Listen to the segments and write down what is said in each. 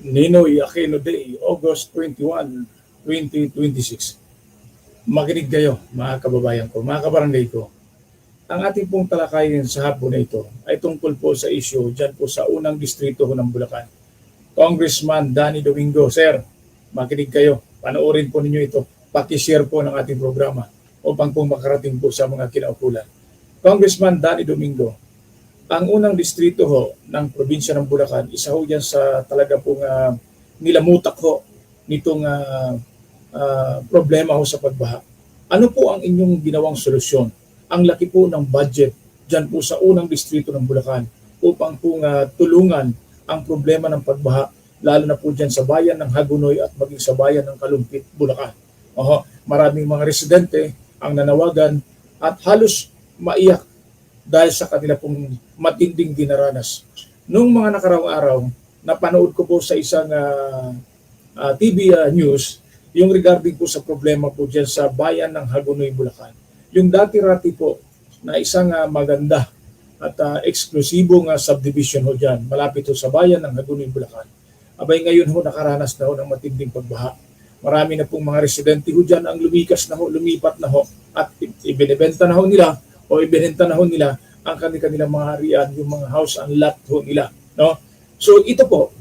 Ninoy Aquino Day, August 21, 2026. Makinig kayo, mga kababayan ko, mga kabarangay ko. Ang ating pong talakayin sa hapon na ito ay tungkol po sa issue dyan po sa unang distrito ng Bulacan. Congressman Danny Domingo, sir, makinig kayo, panoorin po ninyo ito, pakishare po ng ating programa upang po makarating po sa mga kinaukulan. Congressman Danny Domingo, ang unang distrito ho ng probinsya ng Bulacan, isa ho yan sa talaga pong nilamutak ho nitong problema ho sa pagbaha. Ano po ang inyong ginawang solusyon? Ang laki po ng budget dyan po sa unang distrito ng Bulacan upang po tulungan ang problema ng pagbaha, lalo na po dyan sa bayan ng Hagonoy at maging sa bayan ng Kalumpit, Bulacan. Maraming mga residente ang nanawagan at halos maiyak dahil sa kanila pong matinding dinaranas. Noong mga nakaraang araw, napanood ko po sa isang TV news yung regarding po sa problema po dyan sa bayan ng Hagonoy, Bulacan. Yung dati-rati po na isang maganda at eksklusibong subdivision ho dyan, malapit ho sa bayan ng Hagonoy, Bulacan. Abay ngayon ho nakaranas na ho ng matinding pagbaha. Marami na pong mga residente ho dyan ang lumikas na ho, lumipat na ho at ibinibenta na ho nila o ibinenta na ho nila ang kanilang mga harian, yung mga house and lot ho nila. No? So ito po,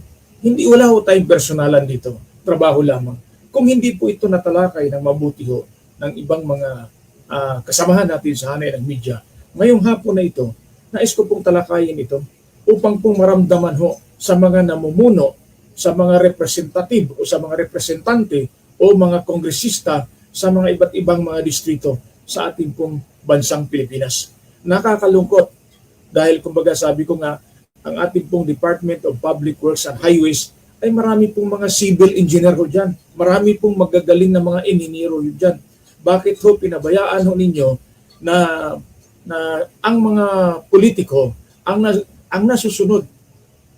wala ho tayong personalan dito, trabaho lamang. Kung hindi po ito natalakay ng mabuti ho ng ibang mga kasamahan natin sa hanay ng media, ngayong hapon na ito, nais ko pong talakayin ito upang pong maramdaman ho sa mga namumuno, sa mga representative o sa mga representante o mga kongresista sa mga iba't ibang mga distrito sa ating pong bansang Pilipinas. Nakakalungkot dahil kumbaga sabi ko nga, ang ating pong Department of Public Works and Highways ay marami pong mga civil engineer ho dyan. Marami pong magagaling na mga engineero ho dyan. Bakit ho pinabayaan ho ninyo na ang mga politiko ang nasusunod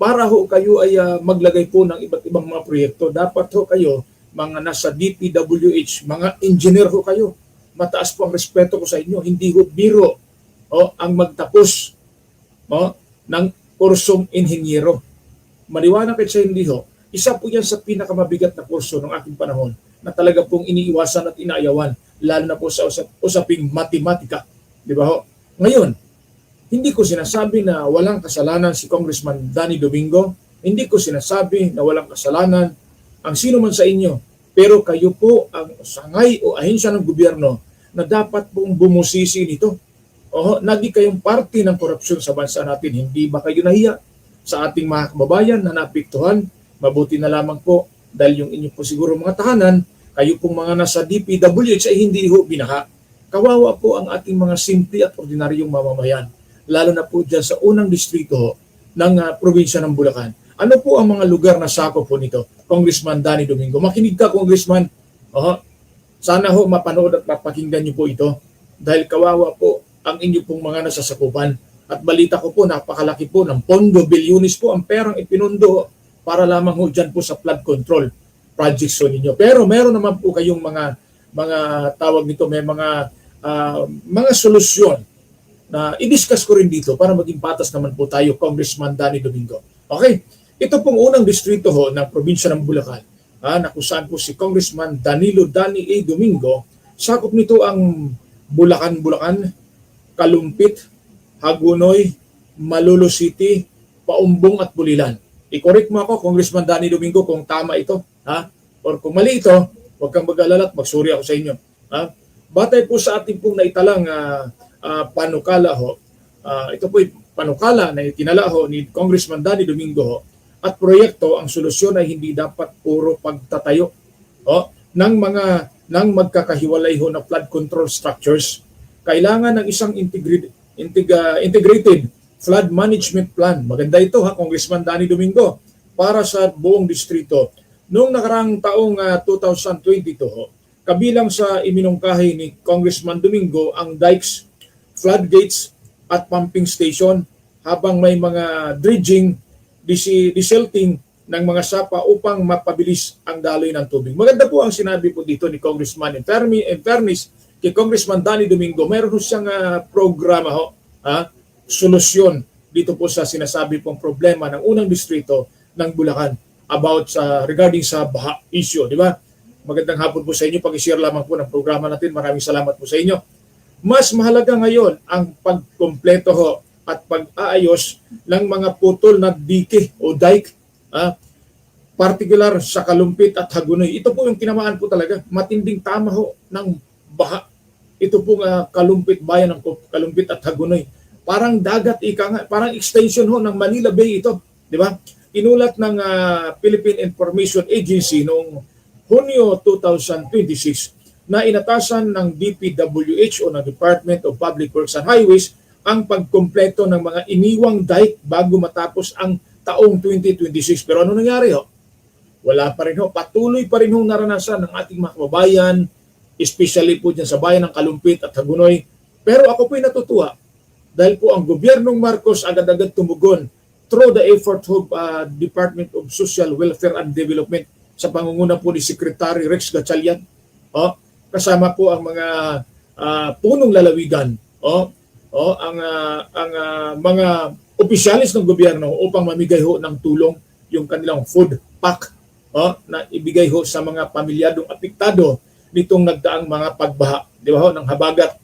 para ho kayo ay maglagay po ng iba't ibang mga proyekto? Dapat ho kayo, mga nasa DPWH, mga engineer ho kayo. Mataas po ang respeto ko sa inyo. Hindi ho biro ang magtapos ng kursong inhenyero. Maniwala kayo sa hindi ho. Isa po yan sa pinakamabigat na kurso ng aking panahon na talaga pong iniiwasan at inaayawan, lalo na po sa usaping matematika. Di ba ho? Ngayon, hindi ko sinasabi na walang kasalanan si Congressman Danny Domingo. Hindi ko sinasabi na walang kasalanan ang sino man sa inyo. Pero kayo po ang sangay o ahensya ng gobyerno na dapat pong bumusisi nito. Naging kayong parte ng korupsyon sa bansa natin. Hindi ba kayo nahiya sa ating mga kababayan na napiktuhan? Mabuti na lamang po dahil yung inyo po siguro mga tahanan, kayo pong mga nasa DPWH ay hindi ho binaha. Kawawa po ang ating mga simple at ordinaryong mamamayan, lalo na po dyan sa unang distrito ng probinsya ng Bulacan. Ano po ang mga lugar na sakop po nito, Congressman Danny Domingo? Makinig ka, Congressman. Sana ho mapanood at mapakinggan niyo po ito dahil kawawa po ang inyo pong mga nasasakupan. At balita ko po, napakalaki po ng pondo, bilyonis po ang perang ipinundo para lamang ho dyan po sa flood control projects ho ninyo. Pero meron naman po kayong mga tawag nito, may mga solusyon na i-discuss ko rin dito para maging patas naman po tayo, Congressman Danny Domingo. Okay, ito pong unang distrito ho ng probinsya ng Bulacan, na kung saan po si Congressman Danilo Danny A. Domingo, sakop nito ang Bulacan, Kalumpit, Hagonoy, Malolos City, Paumbong at Bulilan. I-correct mo ako, Congressman Danny Domingo, kung tama ito, or kung mali ito, huwag kang mag-alala at magsorry ako sa inyo. Batay po sa ating pong naitalang panukala ho, ito po panukala na itinala ho ni Congressman Danny Domingo ho, at proyekto, ang solusyon ay hindi dapat puro pagtatayo ng magkakahiwalay ho na flood control structures. Kailangan ng isang integrated flood management plan. Maganda ito Congressman Danny Domingo, para sa buong distrito. Noong nakaraang taong 2022, kabilang sa iminungkahi ni Congressman Domingo ang dikes, floodgates at pumping station, habang may mga dredging, desilting ng mga sapa upang mapabilis ang daloy ng tubig. Maganda po ang sinabi po dito ni Congressman. In fairness kay Congressman Danny Domingo, mayroon siyang programa solusyon dito po sa sinasabi pong problema ng unang distrito ng Bulacan. about sa regarding sa baha issue, di ba? Magandang hapon po sa inyo. Pag-share lamang po ng programa natin. Maraming salamat po sa inyo. Mas mahalaga ngayon ang pagkumpleto ho at pag-aayos ng mga putol na dike o dike, particular sa Kalumpit at Hagunoy. Ito po yung tinamaan po talaga. Matinding tama ho ng baha. Ito po Kalumpit, bayan ng Kalumpit at Hagunoy. Parang dagat, parang extension ho ng Manila Bay ito. Di ba? Inulat ng Philippine Information Agency noong Hunyo 2026 na inatasan ng DPWH o ng Department of Public Works and Highways ang pagkumpleto ng mga iniwang dike bago matapos ang taong 2026. Pero ano nangyari ho? Wala pa rin ho. Patuloy pa rin ho naranasan ng ating mga kababayan, especially po dyan sa bayan ng Kalumpit at Hagunoy. Pero ako po'y natutuwa dahil po ang gobyernong Marcos agad-agad tumugon through the effort of Department of Social Welfare and Development sa pangunguna po ni Secretary Rex Gatchalian. Kasama po ang mga punong lalawigan, ang mga opisyalis ng gobyerno upang mamigay ho ng tulong yung kanilang food pack na ibigay ho sa mga pamilyadong apektado nitong nagdaang mga pagbaha, di ba ho, ng habagat.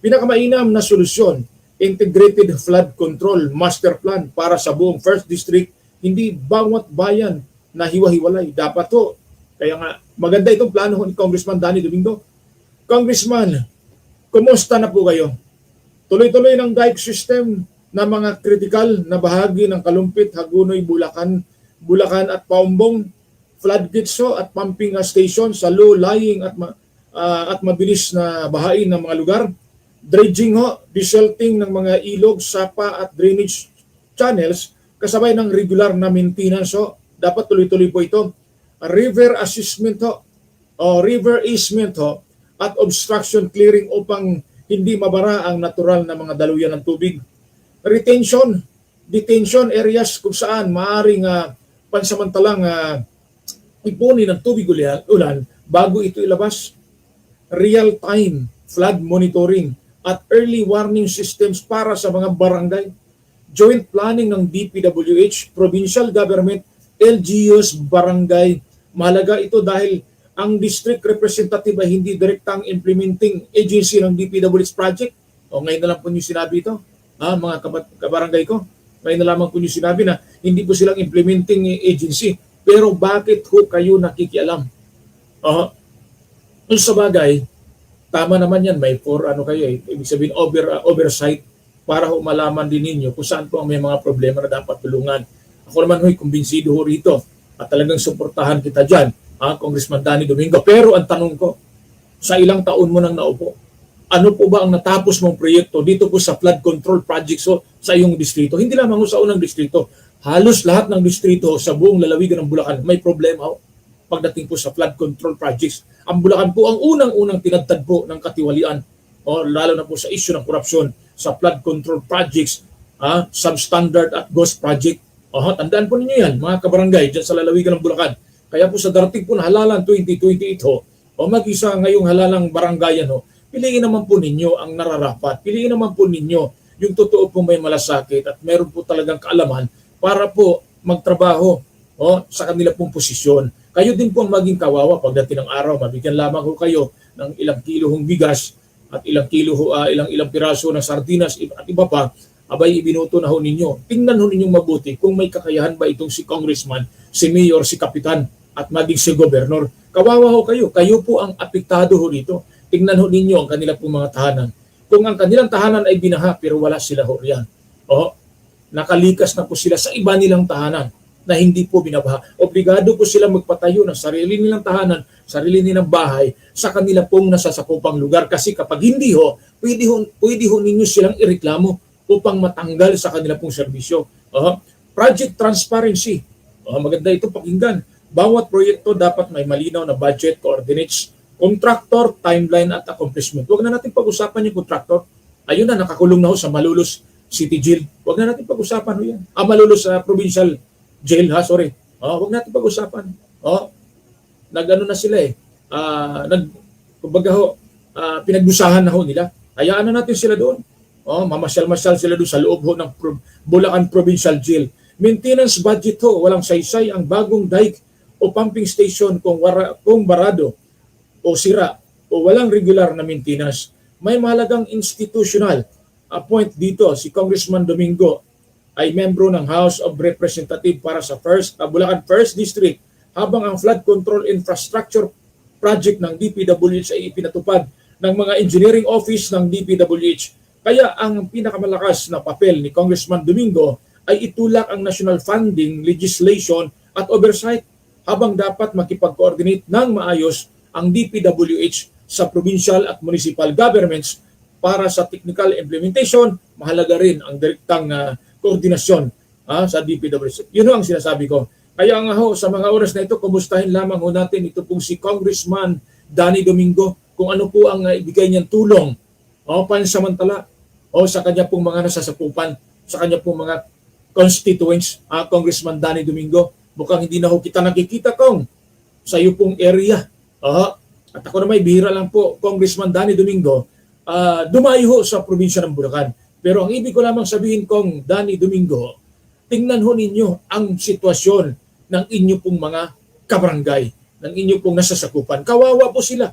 Pinakamainam na solusyon, Integrated Flood Control Master Plan para sa buong 1st District, hindi bawat bayan na hiwa-hiwalay. Dapat ho. Kaya nga, maganda itong plano ni Congressman Danny Domingo. Congressman, kumusta na po kayo? Tuloy-tuloy ng dike system na mga critical na bahagi ng Kalumpit, Hagunoy, Bulacan at Paumbong, floodgates at pumping station sa low-lying at mabilis na bahain ng mga lugar, dredging desilting ng mga ilog, sapa at drainage channels kasabay ng regular na maintenance dapat tuloy-tuloy po ito. River assessment river easement at obstruction clearing upang hindi mabara ang natural na mga daluyan ng tubig. Detention areas kung saan maaaring pansamantalang ipunin ng tubig ulan bago ito ilabas. Real-time flood monitoring at early warning systems para sa mga barangay. Joint planning ng DPWH, provincial government, LGUs, barangay. Mahalaga ito dahil ang district representative ay hindi direktang implementing agency ng DPWH project. Ngayon na lang po niyo sinabi ito, mga kabarangay ko. Ngayon na lamang po niyo sinabi na hindi po silang implementing agency. Pero bakit ho kayo nakikialam? Sa bagay, tama naman yan, may ibig sabihin oversight para ho malaman din ninyo kung saan po ang may mga problema na dapat tulungan. Ako naman ho'y kumbinsido ho rito at talagang suportahan kita dyan, Congressman Danny Domingo. Pero ang tanong ko, sa ilang taon mo nang naupo, ano po ba ang natapos mong proyekto dito po sa flood control projects sa iyong distrito? Hindi lamang sa unang distrito, halos lahat ng distrito sa buong lalawigan ng Bulacan may problema pagdating po sa flood control projects. Ang Bulacan po ang unang-unang tinadtad po ng katiwalian, lalo na po sa issue ng korupsyon sa flood control projects, substandard at ghost project. Tandaan po ninyo yan, mga kabarangay dyan sa lalawigan ng Bulacan. Kaya po sa darating po na halalan 2028 mag-isa ngayong halalang barangayan piliin naman po ninyo ang nararapat. Piliin naman po ninyo yung totoo po may malasakit at meron po talagang kaalaman para po magtrabaho sa kanila pong posisyon. Kayo din po ang maging kawawa pagdating ng araw. Mabigyan lamang ho kayo ng ilang kilo hong bigas at ilang piraso ng sardinas at iba pa. Abay, ibinuto na ho ninyo. Tingnan ho ninyong mabuti kung may kakayahan ba itong si congressman, si mayor, si kapitan at maging si gobernador. Kawawa ho kayo. Kayo po ang apektado ho dito. Tingnan ho ninyo ang kanila pong mga tahanan. Kung ang kanilang tahanan ay binaha pero wala sila ho riyan. Nakalikas na po sila sa iba nilang tahanan na hindi po binabaha. Obligado po sila magpatayo ng sarili nilang tahanan, sarili nilang bahay sa kanila pong nasasakupang lugar. Kasi kapag hindi pwede ho ninyo silang ireklamo upang matanggal sa kanila pong serbisyo. Project transparency. Maganda ito pakinggan. Bawat proyekto dapat may malinaw na budget, coordinates, contractor, timeline at accomplishment. Huwag na natin pag-usapan yung contractor. Ayun na, nakakulong na ho sa Malolos City Jail. Huwag na natin pag-usapan ho yan. Malolos Provincial Jail, huwag natin pag-usapan. Nag-ano na sila pinagdusahan na ho nila. Hayaan na natin sila doon. Mamasyal-masyal sila doon sa loob ho ng Bulacan Provincial Jail. Maintenance budget ho, walang saysay ang bagong dike o pumping station kung barado o sira o walang regular na maintenance. May mahalagang institutional point dito. Si Congressman Domingo ay membro ng House of Representatives para sa Bulacan 1st District, habang ang flood control infrastructure project ng DPWH ay ipinatupad ng mga engineering office ng DPWH. Kaya ang pinakamalakas na papel ni Congressman Domingo ay itulak ang national funding, legislation at oversight, habang dapat makipag-coordinate ng maayos ang DPWH sa provincial at municipal governments para sa technical implementation. Mahalaga rin ang direktang koordinasyon sa DPWH. Yun ang sinasabi ko. Kaya nga ho, sa mga oras na ito, kumustahin lamang ho natin ito pong si Congressman Danny Domingo, kung ano po ang ibigay niyang tulong pansamantala sa kanya pong mga nasasakupan, sa kanya pong mga constituents. Congressman Danny Domingo, mukhang hindi na ho kita nakikita kong sa iyo pong area. At ako na may bihira lang po, Congressman Danny Domingo, dumayo ho sa probinsya ng Bulacan. Pero ang ibig ko lamang sabihin kong Danny Domingo, tingnan ho ninyo ang sitwasyon ng inyo pong mga kabarangay, ng inyo pong nasasakupan. Kawawa po sila.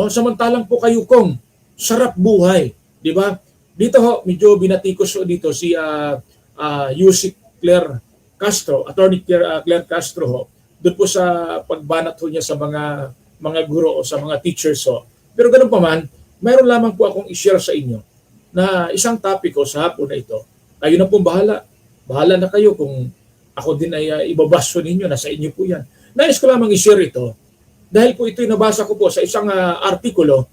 Samantalang po kayo kong sarap buhay. Di ba? Dito ho, medyo binatikos ho dito si Yusik Claire Castro, Attorney Claire Castro ho, doon po sa pagbanat ho niya sa mga guro o sa mga teachers ho. Pero ganun pa man, mayroon lamang po akong i-share sa inyo na isang topic ko sa hapon na ito. Kayo na po bahala. Bahala na kayo kung ako din ay ibabaso ninyo, nasa inyo po yan. Nais ko lamang i-share ito dahil po ito'y nabasa ko po sa isang artikulo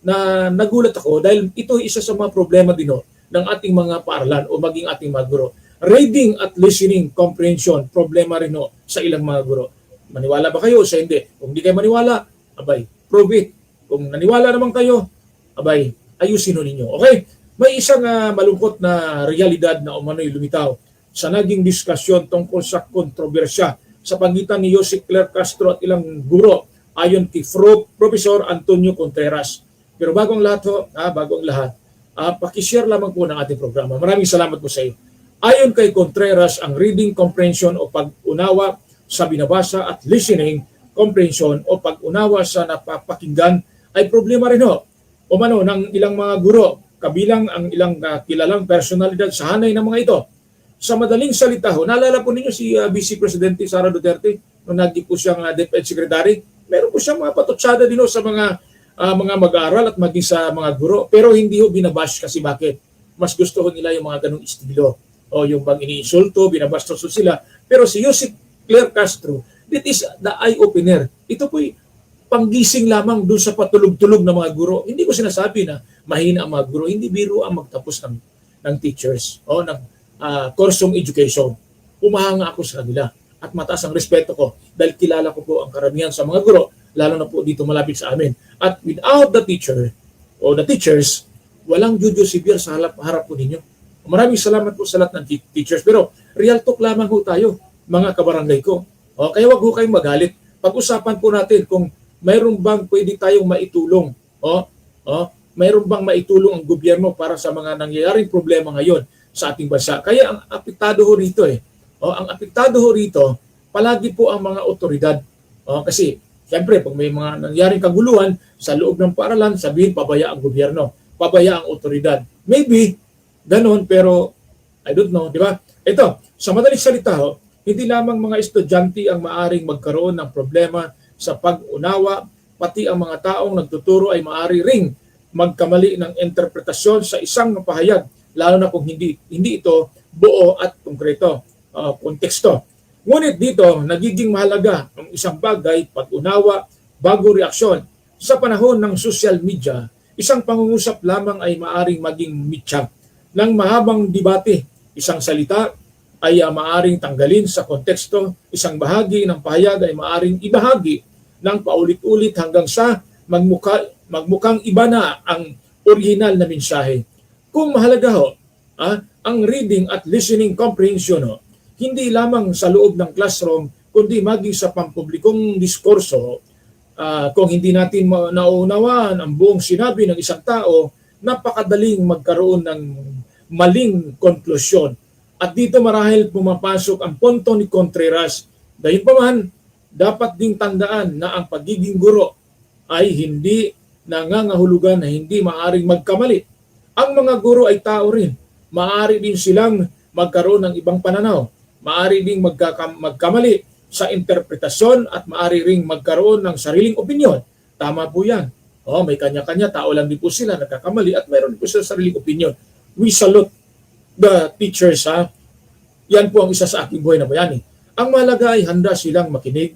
na nagulat ako dahil ito isa sa mga problema din ng ating mga paaralan o maging ating mga guro. Reading at listening comprehension, problema rin sa ilang mga guro. Maniwala ba kayo sa hindi? Kung hindi kayo maniwala, abay, prove it. Kung naniwala naman kayo, abay, ayusin ninyo. Okay? May isang malungkot na realidad na umano'y lumitaw sa naging diskusyon tungkol sa kontrobersya sa pagitan ni Yusik Claire Castro at ilang guro ayon kay Professor Antonio Contreras. Pero bago ang lahat, pakishare lamang po ng ating programa. Maraming salamat po sa iyo. Ayon kay Contreras, ang reading comprehension o pag-unawa sa binabasa at listening comprehension o pag-unawa sa napapakinggan ay problema rin umano ng ilang mga guro, kabilang ang ilang kilalang personalidad sa hanay ng mga ito. Sa madaling salita naalala po ninyo si Vice Presidente Sara Duterte nung naging po siyang DepEd Secretary, meron po siyang mga patutsada din sa mga mag-aaral at maging sa mga guro, pero hindi binabash kasi bakit? Mas gusto nila yung mga ganung estilo o yung bang iniinsulto, binabastos sila. Pero si Yusik Claire Castro, it is the eye-opener. Ito po'y panggising lamang doon sa patulog-tulog ng mga guro. Hindi ko sinasabi na mahina ang mga guro. Hindi biro ang magtapos ng teachers o ng kursong education. Umahanga ako sa kanila at mataas ang respeto ko dahil kilala ko po ang karamihan sa mga guro, lalo na po dito malapit sa amin. At without the teacher o the teachers, walang Judyo Sibir sa harap po ninyo. Maraming salamat po sa lahat ng teachers. Pero real talk lamang po tayo, mga kabarangay ko. Kaya wag po kayong magalit. Pag-usapan po natin kung mayroon bang pwede tayong maitulong. Mayroon bang maitulong ang gobyerno para sa mga nangyayaring problema ngayon sa ating bansa. Kaya ang apektado ho rito ang apektado ho rito, palagi po ang mga otoridad. Kasi siyempre, pag may mga nangyaring kaguluhan sa loob ng paaralan, sabihin pabaya ang gobyerno, pabaya ang otoridad. Maybe ganon, pero I don't know, di ba? Ito, sa madaling salita hindi lamang mga estudyante ang maaring magkaroon ng problema sa pag-unawa, pati ang mga taong nagtuturo ay maaari ring magkamali ng interpretasyon sa isang pahayag, lalo na kung hindi ito buo at konkreto konteksto. Ngunit dito, nagiging mahalaga ang isang bagay, pag-unawa, bago reaksyon. Sa panahon ng social media, isang pangungusap lamang ay maaring maging mitya ng mahabang debate. Isang salita ay maaring tanggalin sa konteksto, isang bahagi ng pahayag ay maaring ibahagi ng paulit-ulit hanggang sa magmukhang iba na ang original na mensahe. Kung mahalaga ang reading at listening comprehension hindi lamang sa loob ng classroom, kundi maging sa pampublikong diskurso, kung hindi natin nauunawaan ang buong sinabi ng isang tao, napakadaling magkaroon ng maling konklusyon At dito marahil pumapasok ang punto ni Contreras. Gayunpaman, dapat ding tandaan na ang pagiging guro ay hindi nangangahulugan na hindi maaring magkamali. Ang mga guro ay tao rin. Maaari din silang magkaroon ng ibang pananaw. Maaari ding magkamali sa interpretasyon at maaari ring magkaroon ng sariling opinyon. Tama po yan. May kanya-kanya, tao lang din po sila nagkakamali at mayroon din po sila sariling opinyon. We salute the teachers. Yan po ang isa sa aking buhay na bayani. Ang mahalaga ay handa silang makinig,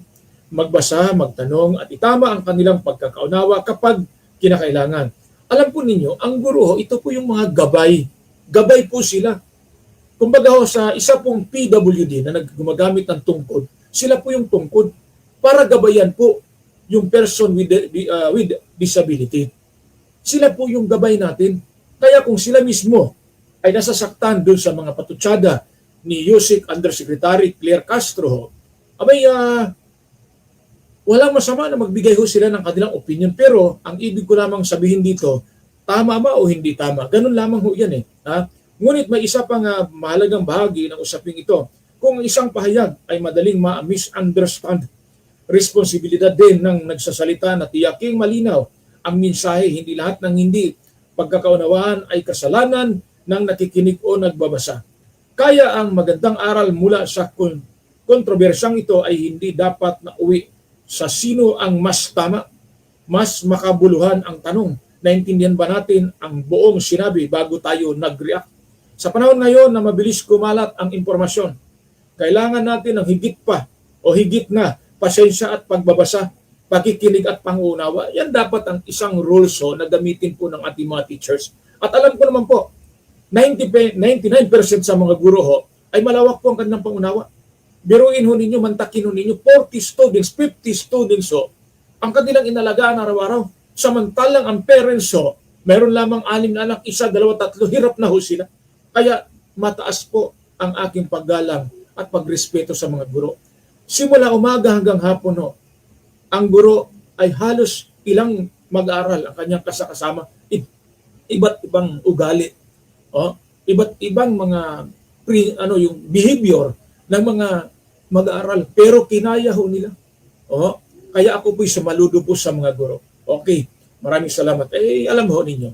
magbasa, magtanong at itama ang kanilang pagkakaunawa kapag kinakailangan. Alam po ninyo, ang guro, ito po yung mga gabay. Gabay po sila. Kumbaga sa isa pong PWD na gumagamit ng tungkod, sila po yung tungkod para gabayan po yung person with disability. Sila po yung gabay natin. Kaya kung sila mismo ay nasasaktan doon sa mga patutsada ni USIC Undersecretary Claire Castro, walang masama na magbigay ho sila ng kanilang opinion. Pero ang ibig ko lamang sabihin dito, tama ba o hindi tama? Ganun lamang ho yan eh. Ngunit may isa pang mahalagang bahagi ng usaping ito. Kung isang pahayag ay madaling ma-misunderstand, responsibilidad din ng nagsasalita na tiyaking malinaw ang mensahe. Hindi lahat ng hindi pagkakaunawaan ay kasalanan ng nakikinig o nagbabasa. Kaya ang magandang aral mula sa kontrobersyang ito ay hindi dapat na uwi sa sino ang mas tama. Mas makabuluhan ang tanong, naintindihan ba natin ang buong sinabi bago tayo nag-react? Sa panahon ngayon na mabilis kumalat ang impormasyon, kailangan natin ng higit pa o higit na pasensya at pagbabasa, pakikinig at pangunawa. Yan dapat ang isang rules na gamitin po ng ating mga teachers. At alam ko naman po, 99% sa mga guro ay malawak po ang kanilang pangunawa. Biruin ho ninyo, mantakin ho ninyo, 40 students, 50 students ang kanilang inalagaan araw-araw. Samantalang ang parents meron lamang 6 na anak, 1, 2, 3, hirap na ho sila. Kaya mataas po ang aking paggalang at pagrespeto sa mga guro. Simula umaga hanggang hapon ang guro ay halos ilang mag-aral ang kanyang kasama. Iba't ibang ugali. Iba't ibang mga yung behavior ng mga mag-aaral. Pero kinaya ho nila. Kaya ako po'y sumaludo po sa mga guro. Okay, maraming salamat. Alam ho ninyo,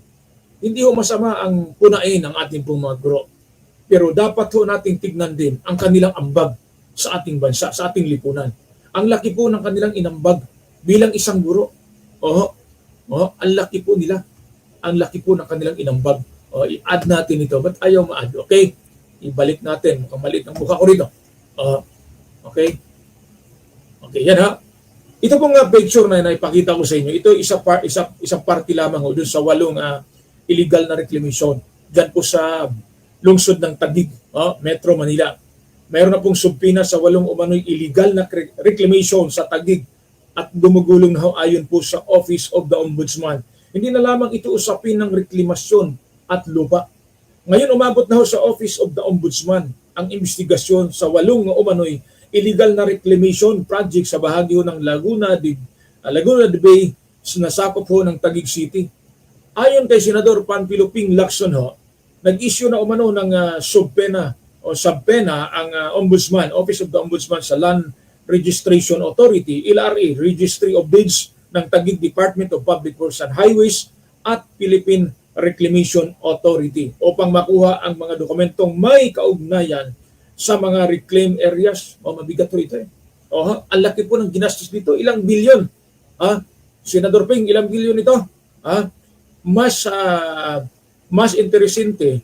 hindi ho masama ang punain ng ating pong mga guro. Pero dapat ho nating tignan din ang kanilang ambag sa ating bansa, sa ating lipunan. Ang laki po ng kanilang inambag bilang isang guro. Ang laki po nila. Ang laki po ng kanilang inambag. I-add natin ito. Ba't ayaw ma-add? Okay? Ibalik natin. Mukhang maliit ang mukha ko rito. Okay? Okay, yan ha. Ito pong picture na ipakita ko sa inyo. Ito isang party lamang doon sa 8 illegal na reclamation. Diyan po sa lungsod ng Taguig, Metro Manila. Mayroon na pong subpina sa 8 umano'y illegal na reclamation sa Taguig at gumugulong na ayon po sa Office of the Ombudsman. Hindi na lamang ito usapin ng reklamasyon at lupa. Ngayon umabot na sa Office of the Ombudsman ang investigasyon sa 8 umano'y illegal na reclamation project sa bahagi ng Laguna de Bay na sakop ng Taguig City. Ayon kay Senador Panfilo Ping Lacson nag-issue na umano ng subpena ang Ombudsman, Office of the Ombudsman sa Land Registration Authority, LRA, Registry of Deeds ng Taguig Department of Public Works and Highways at Philippine Reclamation Authority upang makuha ang mga dokumentong may kaugnayan sa mga reclaim areas. Mabigat po ito ang laki po ng ginastos dito. Ilang bilyon. Senador Ping, ilang bilyon ito? Mas interesante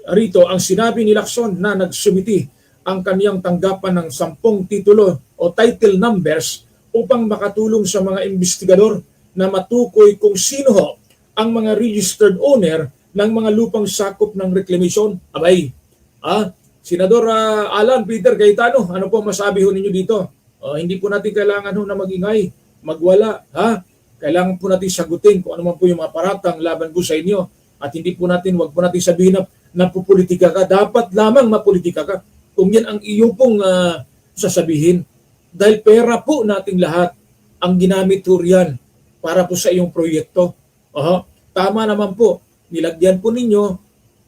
rito ang sinabi ni Lacson na nagsumiti ang kaniyang tanggapan ng 10 titulo o title numbers upang makatulong sa mga investigador na matukoy kung sino ang mga registered owner ng mga lupang sakop ng reclamation. Senador Alan Peter Cayetano, ano po masabi ho ninyo dito? Hindi po natin kailangan na magingay, magwala. Kailangan po natin sagutin kung ano man po yung mga paratang laban po sa inyo. At wag po natin sabihin na pupolitika ka. Dapat lamang mapolitika ka. Kung yan ang iyong pong sasabihin. Dahil pera po nating lahat ang ginamit po riyan para po sa iyong proyekto. Tama naman po. Nilagyan po ninyo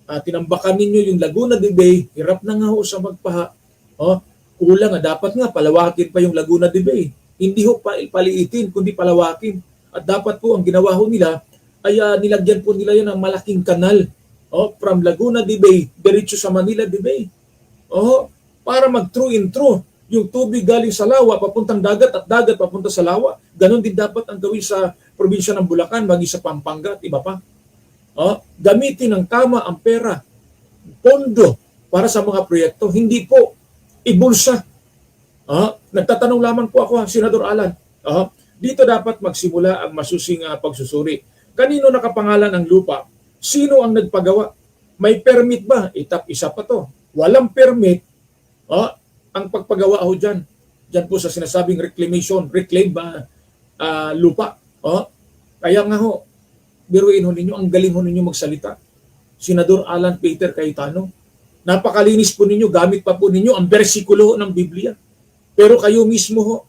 tinambakan ninyo yung Laguna de Bay, hirap na nga ho sa magpaha. Oh, kulang nga, dapat nga palawakin pa yung Laguna de Bay. Hindi ho paliitin, kundi palawakin. At dapat po ang ginawa ho nila ay nilagyan po nila yan ng malaking kanal. From Laguna de Bay, diretso sa Manila de Bay. Para mag-through and through. Yung tubig galing sa lawa, papuntang dagat at dagat papunta sa lawa. Ganon din dapat ang gawin sa probinsya ng Bulacan, maging sa Pampanga at iba pa. Gamitin ng tama ang pera, pondo para sa mga proyekto. Hindi po ibulsa. Nagtatanong lamang po ako, Senador Alan. Dito dapat magsimula ang masusing pagsusuri. Kanino nakapangalan ang lupa? Sino ang nagpagawa? May permit ba? Isa pa to. Walang permit. Ang pagpagawa ho dyan. Dyan po sa sinasabing reclamation, reclaim ba lupa. Kaya nga ho, biruin ho ninyo, ang galing ho ninyo magsalita. Senador Alan Peter Cayetano, napakalinis po ninyo, gamit pa po ninyo ang bersikulo ng Biblia. Pero kayo mismo ho,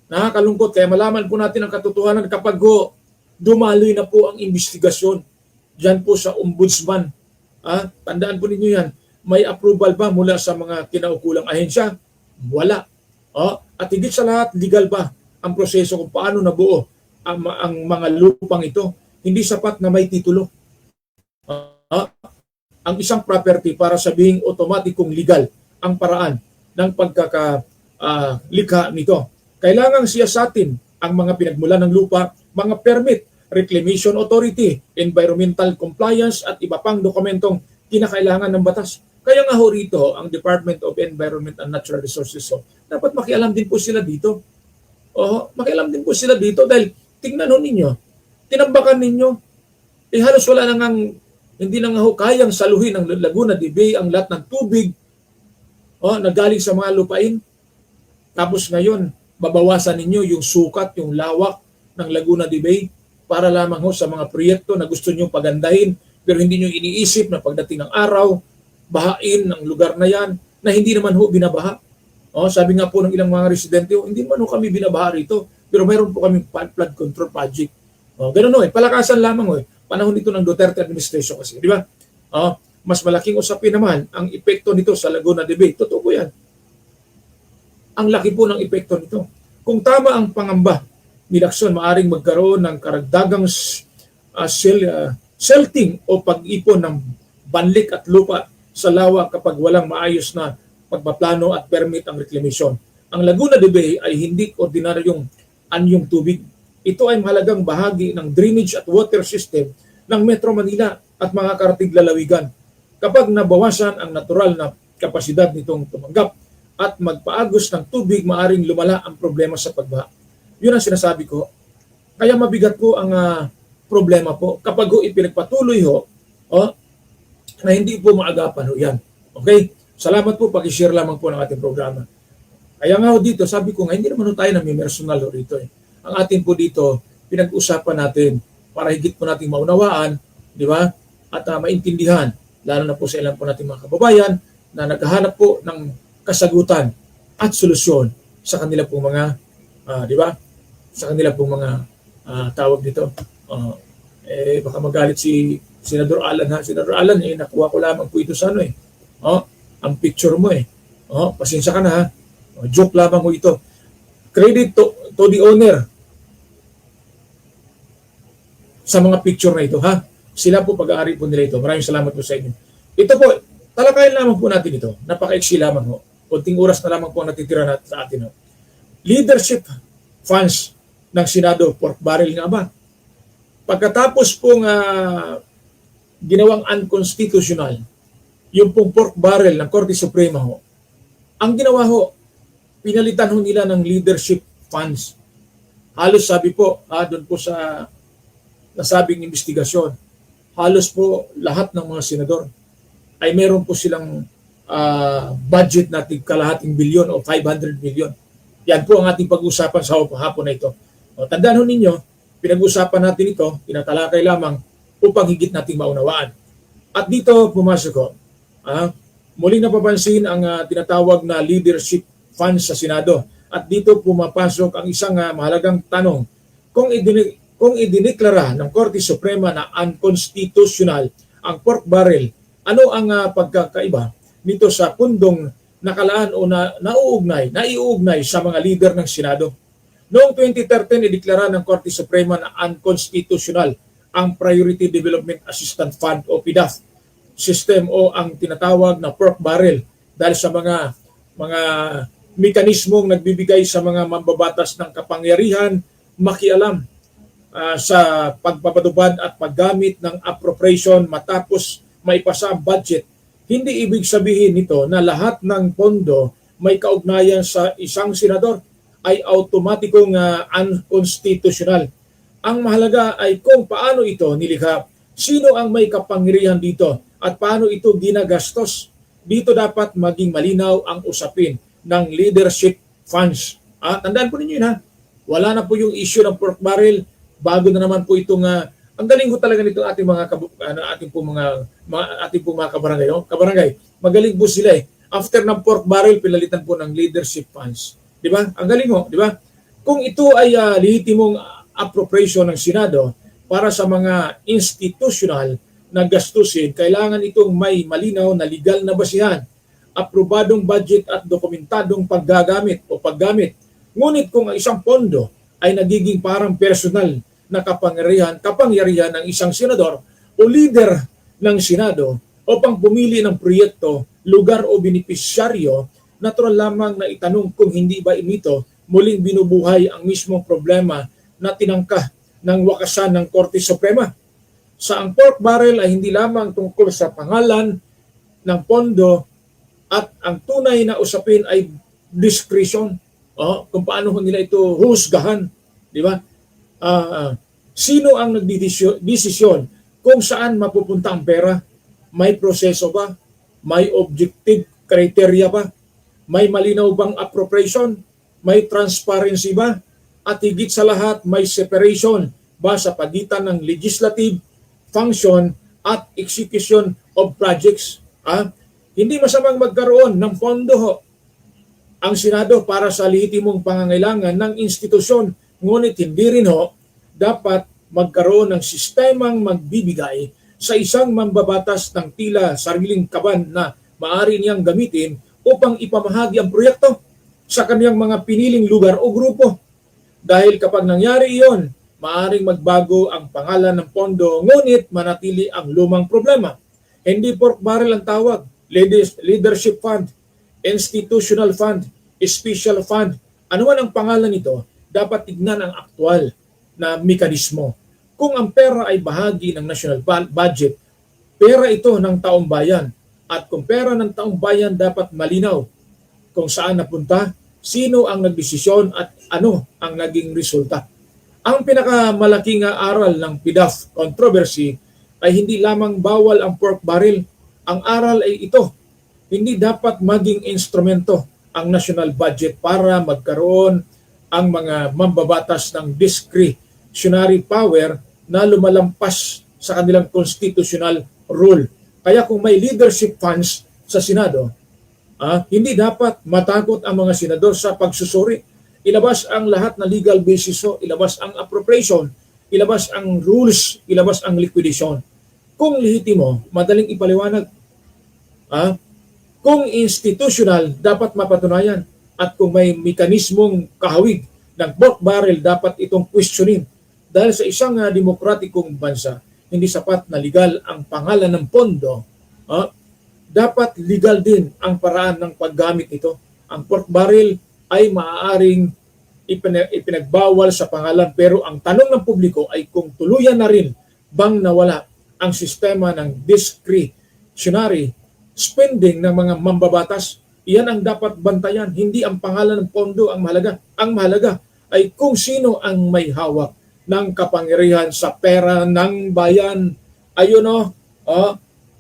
nakakalungkot. Kaya malaman po natin ang katotohanan kapag ho, dumaloy na po ang investigasyon dyan po sa ombudsman. Tandaan po ninyo yan. May approval ba mula sa mga kinaukulang ahensya? Wala. At higit sa lahat, legal ba ang proseso kung paano nabuo ang mga lupang ito? Hindi sapat na may titulo. Ang isang property para sabihing otomatikong legal ang paraan ng pagkakalikha nito. Kailangang siyasatin ang mga pinagmulan ng lupa, mga permit, reclamation authority, environmental compliance at iba pang dokumentong kinakailangan ng batas. Kaya nga ho rito, ang Department of Environment and Natural Resources, dapat makialam din po sila dito. Makialam din po sila dito dahil tingnan ho ninyo, tinambakan ninyo, halos wala nang hindi na nga ho kayang saluhin ng Laguna de Bay ang lahat ng tubig na galing sa mga lupain. Tapos ngayon, babawasan ninyo yung sukat, yung lawak ng Laguna de Bay para lamang ho sa mga proyekto na gusto nyo pagandahin pero hindi nyo iniisip na pagdating ng araw, bahain ng lugar na yan na hindi naman ho binabaha. Sabi nga po ng ilang mga residente, hindi naman ho kami binabaha rito pero mayroon po kami flood control project. Ganun ho palakasan lamang ho panahon nito ng Duterte administration kasi, di ba? Mas malaking usapin naman ang epekto nito sa Laguna de Bay. Totoo po yan. Ang laki po ng epekto nito. Kung tama ang pangamba ni Lacson, maaring magkaroon ng karagdagang silting o pag-ipon ng banlik at lupa sa lawa kapag walang maayos na pagpaplano at permit ang reclamation. Ang Laguna de Bay ay hindi ordinaryong anyong tubig. Ito ay mahalagang bahagi ng drainage at water system ng Metro Manila at mga karatig lalawigan. Kapag nabawasan ang natural na kapasidad nitong tumanggap at magpaagos ng tubig, maaring lumala ang problema sa pagbaha. Yun ang sinasabi ko. Kaya mabigat po ang problema po kapag ipinagpatuloy na hindi po maagapan ho yan. Okay? Salamat po, pag-share lamang po ng ating programa. Kaya nga dito, sabi ko nga, hindi naman tayo nami-personal rito. Ang atin po dito, pinag-usapan natin para higit po nating maunawaan, di ba? At maintindihan, lalo na po sa ilan po nating mga kababayan na naghahanap po ng kasagutan at solusyon sa kanila pong mga, di ba? Sa kanila pong mga tawag dito. Baka magalit si Senador Alan ha. Senador Alan, nakuha ko lamang po ito sa ang picture mo pasensya ka na ha. Joke lamang ko ito. Credit to the owner sa mga picture na ito ha. Sila po pag-aari po nila ito. Maraming salamat po sa inyo. Ito po, talakayin lamang po natin ito. Napaka-eksi lamang ho. Kunting oras na lamang po natitira natin sa atin. Leadership funds ng Senado, pork barrel nga ba? Pagkatapos pong ginawang unconstitutional, yung pong pork barrel ng Korte Suprema ang ginawa pinalitan nila ng leadership funds. Halos sabi po, doon po sa nasabing investigasyon, halos po lahat ng mga senador ay meron po silang budget na kalahating bilyon o 500 million. Yan po ang ating pag-usapan sa hapon na ito. Tandaan ho ninyo, pinag-usapan natin ito, tinatalakay lamang upang higit nating maunawaan. At dito pumasok muling napapansin ang tinatawag na leadership funds sa Senado. At dito pumapasok ang isang mahalagang tanong. Kung idineklara ng Korte Suprema na unconstitutional ang pork barrel. Ano ang pagkakaiba nito sa pundong nakalaan o naiuugnay sa mga leader ng Senado? Noong 2013, ideklara ng Korte Suprema na unconstitutional ang Priority Development Assistance Fund o PDAF system o ang tinatawag na pork barrel dahil sa mga mekanismong nagbibigay sa mga mambabatas ng kapangyarihan makialam sa pagpapatupad at paggamit ng appropriation matapos maipasa ang budget. Hindi ibig sabihin nito na lahat ng pondo may kaugnayan sa isang senador ay automatikong unconstitutional. Ang mahalaga ay kung paano ito nilikha, sino ang may kapangyarihan dito at paano ito ginagastos. Dito dapat maging malinaw ang usapin ng leadership funds. Tandaan po ninyo yun ha. Wala na po yung issue ng pork barrel. Bago na naman po itong ang galing ko talaga nito ating mga kabarangay, no? Kabarangay. Magaling po sila eh. After ng pork barrel pinalitan po ng leadership funds. 'Di ba? Ang galing mo, 'di ba? Kung ito ay lehitimong appropriation ng Senado para sa mga institutional na gastusin, kailangan itong may malinaw na legal na basihan, aprobadong budget at dokumentadong paggamit. Ngunit kung ang isang pondo ay nagiging parang personal na kapangyarihan ng isang senador o leader ng Senado upang pumili ng proyekto, lugar o benepisyaryo, natural lamang na itanong kung hindi ba ito muling binubuhay ang mismong problema na tinangka ng wakasan ng Korte Suprema. Sa ang pork barrel ay hindi lamang tungkol sa pangalan ng pondo at ang tunay na usapin ay discretion. Kung paano nila ito husgahan, di ba? Sino ang nagdidesisyon kung saan mapupunta ang pera? May proseso ba? May objective criteria ba? May malinaw bang appropriation? May transparency ba? At higit sa lahat, may separation ba sa pagitan ng legislative function at execution of projects? Hindi masamang magkaroon ng pondo ang Senado para sa lehitimong pangangailangan ng institusyon, ngunit hindi rin dapat magkaroon ng sistemang magbibigay sa isang mambabatas ng tila sariling kaban na maaari niyang gamitin upang ipamahagi ang proyekto sa kaniyang mga piniling lugar o grupo. Dahil kapag nangyari iyon, maaring magbago ang pangalan ng pondo, ngunit manatili ang lumang problema. Hindi pork barrel ang tawag, leadership fund, institutional fund, special fund. Ano man ang pangalan nito, dapat tignan ang aktual na mekanismo. Kung ang pera ay bahagi ng national budget, pera ito ng taong bayan. At kung pera ng taong bayan, dapat malinaw kung saan napunta, sino ang nagdesisyon at ano ang naging resulta. Ang pinakamalaking aral ng PDAF controversy ay hindi lamang bawal ang pork barrel. Ang aral ay ito, hindi dapat maging instrumento ang national budget para magkaroon ang mga mambabatas ng discretionary power na lumalampas sa kanilang constitutional rule. Kaya kung may leadership funds sa Senado, hindi dapat matakot ang mga senador sa pagsusuri. Ilabas ang lahat na legal basis, ilabas ang appropriation, ilabas ang rules, ilabas ang liquidation. Kung lehitimo, madaling ipaliwanag. Kung institutional, dapat mapatunayan. At kung may mekanismong kahawig ng pork barrel, dapat itong questionin. Dahil sa isang demokratikong bansa, hindi sapat na legal ang pangalan ng pondo, dapat legal din ang paraan ng paggamit nito. Ang pork barrel ay maaaring ipinagbawal sa pangalan, pero ang tanong ng publiko ay kung tuluyan na rin bang nawala ang sistema ng discretionary spending ng mga mambabatas. Iyan ang dapat bantayan, hindi ang pangalan ng pondo ang mahalaga. Ang mahalaga ay kung sino ang may hawak ng kapangyarihan sa pera ng bayan. Ayun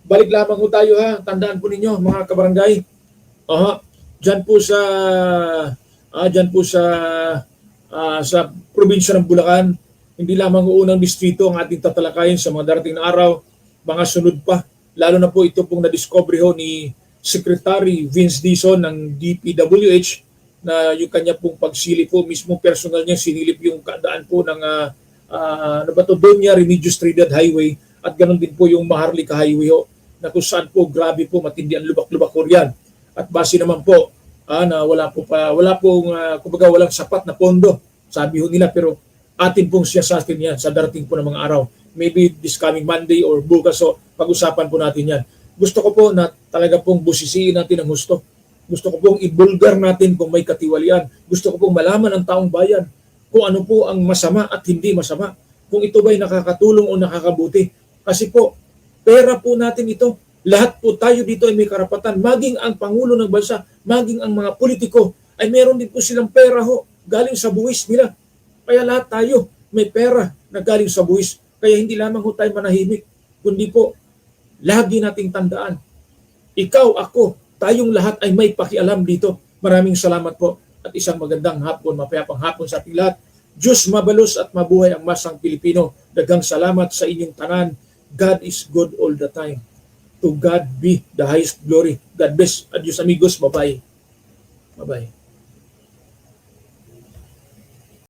balik lamang po tayo Tandaan po ninyo mga kabarangay. Diyan po sa probinsya ng Bulacan, hindi lamang unang distrito ang ating tatalakayin sa mga darating na araw, mga sunod pa. Lalo na po ito pong na-discover ni Secretary Vince Dizon ng DPWH na yung kanya pong pagsilip po, mismo personal niya sinilip yung daan po ng Doña Remedios Trinidad Highway at ganun din po yung Maharlika Highway ho, na kung saan po grabe po matindi ang lubak-lubak ko riyan. At base naman po na wala pong kumbaga walang sapat na pondo, sabi ho nila, pero atin pong siya sa atin yan sa darating po ng mga araw. Maybe this coming Monday or bukas, so pag-usapan po natin yan. Gusto ko po na talaga pong busisiin natin ang husto. Gusto ko pong ibulgar natin kung may katiwalian. Gusto ko pong malaman ng taong bayan kung ano po ang masama at hindi masama. Kung ito ba'y nakakatulong o nakakabuti. Kasi po, pera po natin ito. Lahat po tayo dito ay may karapatan. Maging ang Pangulo ng Bansa, maging ang mga politiko, ay meron din po silang pera ho, galing sa buwis nila. Kaya lahat tayo may pera na galing sa buwis. Kaya hindi lamang ho tayo manahimik, kundi po, lagi nating tandaan, ikaw, ako, tayong lahat ay may pakialam dito. Maraming salamat po at isang magandang hapon, mapayapang hapon sa ating lahat. Diyos mabalos at mabuhay ang masang Pilipino. Daghang salamat sa inyong tanan. God is good all the time. To God be the highest glory. God bless. Adios amigos. Bye-bye. Bye-bye.